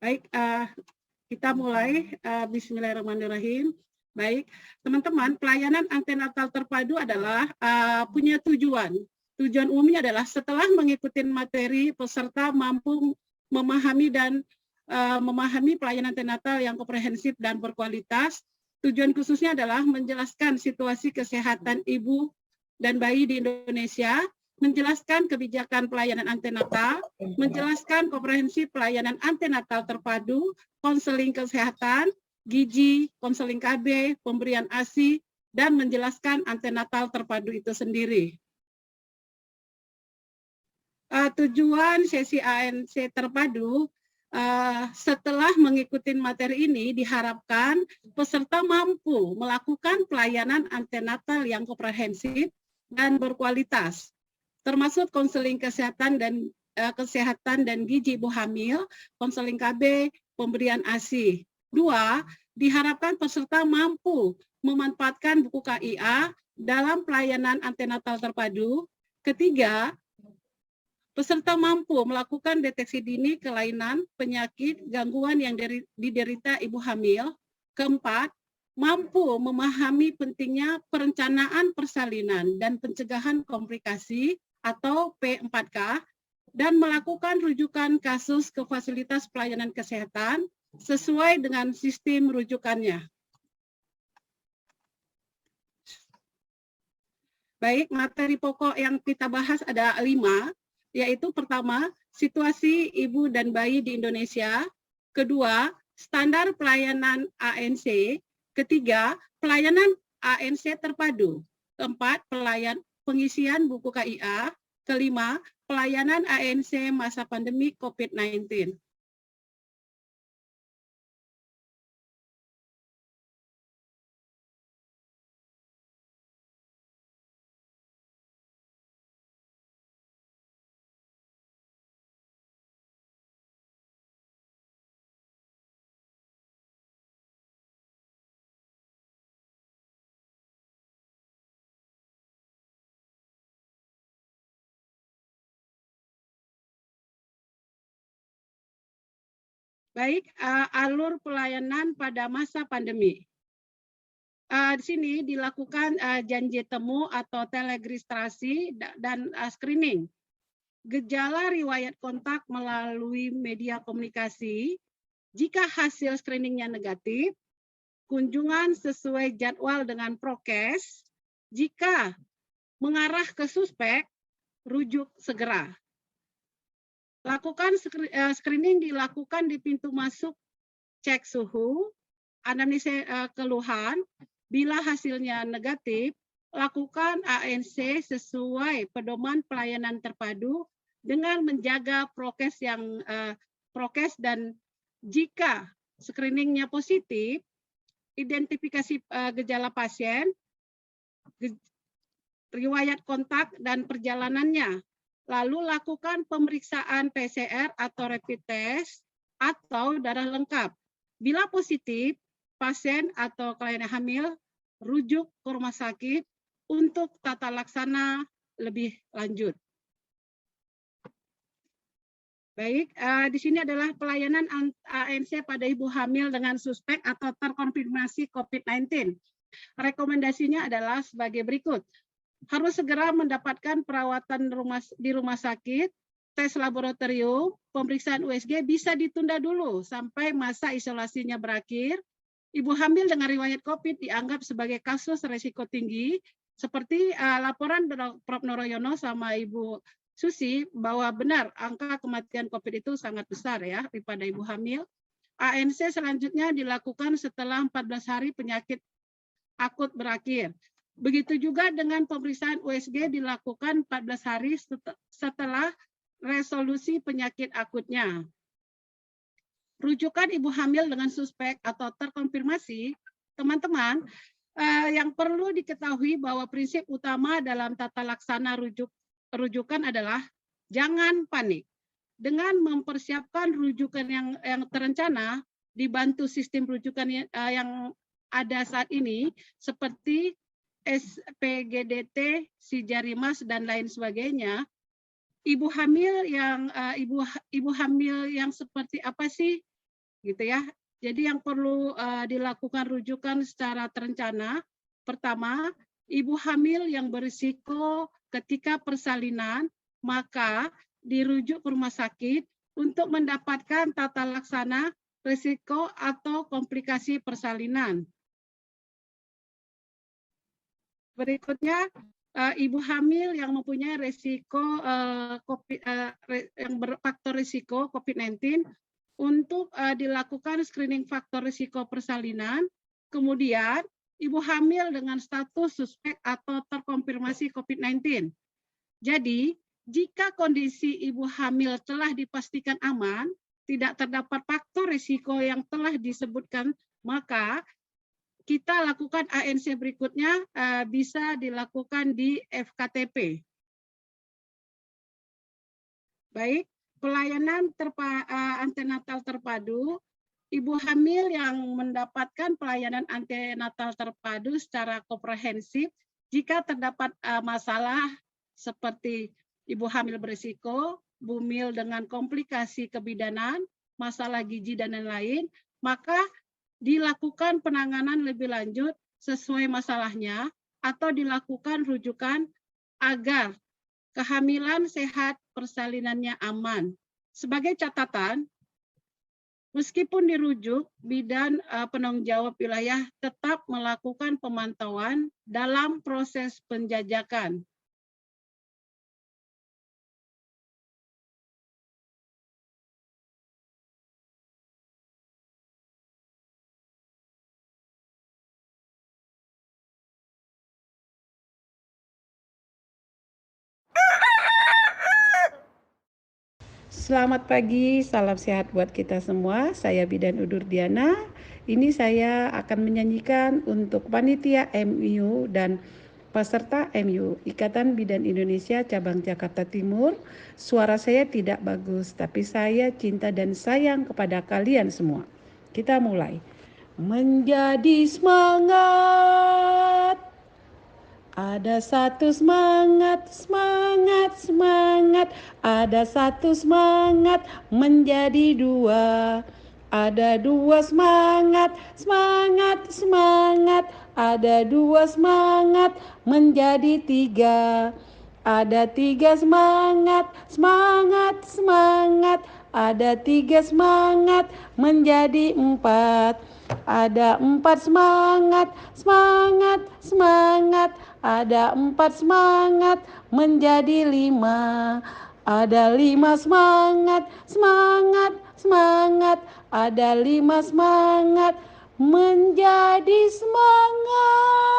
Baik, kita mulai. Bismillahirrahmanirrahim. Baik, teman-teman, pelayanan antenatal terpadu adalah punya tujuan. Tujuan umumnya adalah setelah mengikuti materi, peserta mampu memahami dan memahami pelayanan antenatal yang komprehensif dan berkualitas. Tujuan khususnya adalah menjelaskan situasi kesehatan ibu dan bayi di Indonesia, menjelaskan kebijakan pelayanan antenatal, menjelaskan komprehensif pelayanan antenatal terpadu, konseling kesehatan, gizi, konseling KB, pemberian ASI, dan menjelaskan antenatal terpadu itu sendiri. Tujuan sesi ANC terpadu setelah mengikuti materi ini diharapkan peserta mampu melakukan pelayanan antenatal yang komprehensif dan berkualitas, termasuk konseling kesehatan dan gizi ibu hamil, konseling KB, pemberian ASI. 2, diharapkan peserta mampu memanfaatkan buku KIA dalam pelayanan antenatal terpadu. Ketiga, peserta mampu melakukan deteksi dini kelainan, penyakit, gangguan yang diderita ibu hamil. Keempat, mampu memahami pentingnya perencanaan persalinan dan pencegahan komplikasi atau P4K dan melakukan rujukan kasus ke fasilitas pelayanan kesehatan sesuai dengan sistem rujukannya. Baik, materi pokok yang kita bahas ada 5, yaitu pertama, situasi ibu dan bayi di Indonesia. Kedua, standar pelayanan ANC. Ketiga, pelayanan ANC terpadu. Keempat, pengisian buku KIA. Kelima, pelayanan ANC masa pandemi COVID-19. Baik, alur pelayanan pada masa pandemi. Di sini dilakukan janji temu atau teleregistrasi dan screening. Gejala riwayat kontak melalui media komunikasi. Jika hasil screeningnya negatif, kunjungan sesuai jadwal dengan prokes. Jika mengarah ke suspek, rujuk segera. Lakukan screening dilakukan di pintu masuk, cek suhu, anamnesis keluhan. Bila hasilnya negatif, lakukan ANC sesuai pedoman pelayanan terpadu dengan menjaga prokes dan jika screeningnya positif, identifikasi gejala pasien, riwayat kontak dan perjalanannya. Lalu lakukan pemeriksaan PCR atau rapid test atau darah lengkap. Bila positif, pasien atau klien hamil rujuk ke rumah sakit untuk tata laksana lebih lanjut. Baik, di sini adalah pelayanan ANC pada ibu hamil dengan suspek atau terkonfirmasi COVID-19. Rekomendasinya adalah sebagai berikut. Harus segera mendapatkan perawatan di rumah sakit, tes laboratorium, pemeriksaan USG bisa ditunda dulu sampai masa isolasinya berakhir. Ibu hamil dengan riwayat COVID dianggap sebagai kasus risiko tinggi, seperti laporan Prof. Noroyono sama Ibu Susi bahwa benar angka kematian COVID itu sangat besar ya daripada ibu hamil. ANC selanjutnya dilakukan setelah 14 hari penyakit akut berakhir. Begitu juga dengan pemeriksaan USG dilakukan 14 hari setelah resolusi penyakit akutnya. Rujukan ibu hamil dengan suspek atau terkonfirmasi, teman-teman, yang perlu diketahui bahwa prinsip utama dalam tata laksana rujukan adalah jangan panik. Dengan mempersiapkan rujukan yang terencana, dibantu sistem rujukan yang ada saat ini, seperti SPGDT, Sijarimas dan lain sebagainya. Ibu hamil yang seperti apa sih gitu ya. Jadi yang perlu dilakukan rujukan secara terencana, pertama, ibu hamil yang berisiko ketika persalinan, maka dirujuk ke rumah sakit untuk mendapatkan tata laksana risiko atau komplikasi persalinan. Berikutnya, ibu hamil yang mempunyai risiko yang berfaktor risiko COVID-19 untuk dilakukan screening faktor risiko persalinan. Kemudian, ibu hamil dengan status suspek atau terkonfirmasi COVID-19. Jadi, jika kondisi ibu hamil telah dipastikan aman, tidak terdapat faktor risiko yang telah disebutkan, maka kita lakukan ANC berikutnya bisa dilakukan di FKTP. Baik, pelayanan antenatal terpadu, ibu hamil yang mendapatkan pelayanan antenatal terpadu secara komprehensif jika terdapat masalah seperti ibu hamil berisiko, bumil dengan komplikasi kebidanan, masalah gizi dan lain-lain, maka dilakukan penanganan lebih lanjut sesuai masalahnya atau dilakukan rujukan agar kehamilan sehat, persalinannya aman. Sebagai catatan, meskipun dirujuk, bidan penanggung jawab wilayah tetap melakukan pemantauan dalam proses penjajakan. Selamat pagi, salam sehat buat kita semua. Saya Bidan Udur Diana. Ini saya akan menyanyikan untuk panitia MU dan peserta MU, Ikatan Bidan Indonesia Cabang Jakarta Timur. Suara saya tidak bagus, tapi saya cinta dan sayang kepada kalian semua. Kita mulai. Menjadi semangat. Ada satu semangat, semangat, semangat. Ada satu semangat menjadi dua. Ada dua semangat, semangat, semangat. Ada dua semangat menjadi tiga. Ada tiga semangat, semangat, semangat. Ada tiga semangat menjadi empat. Ada empat semangat, semangat, semangat. Ada empat semangat menjadi lima. Ada lima semangat, semangat, semangat. Ada lima semangat menjadi semangat.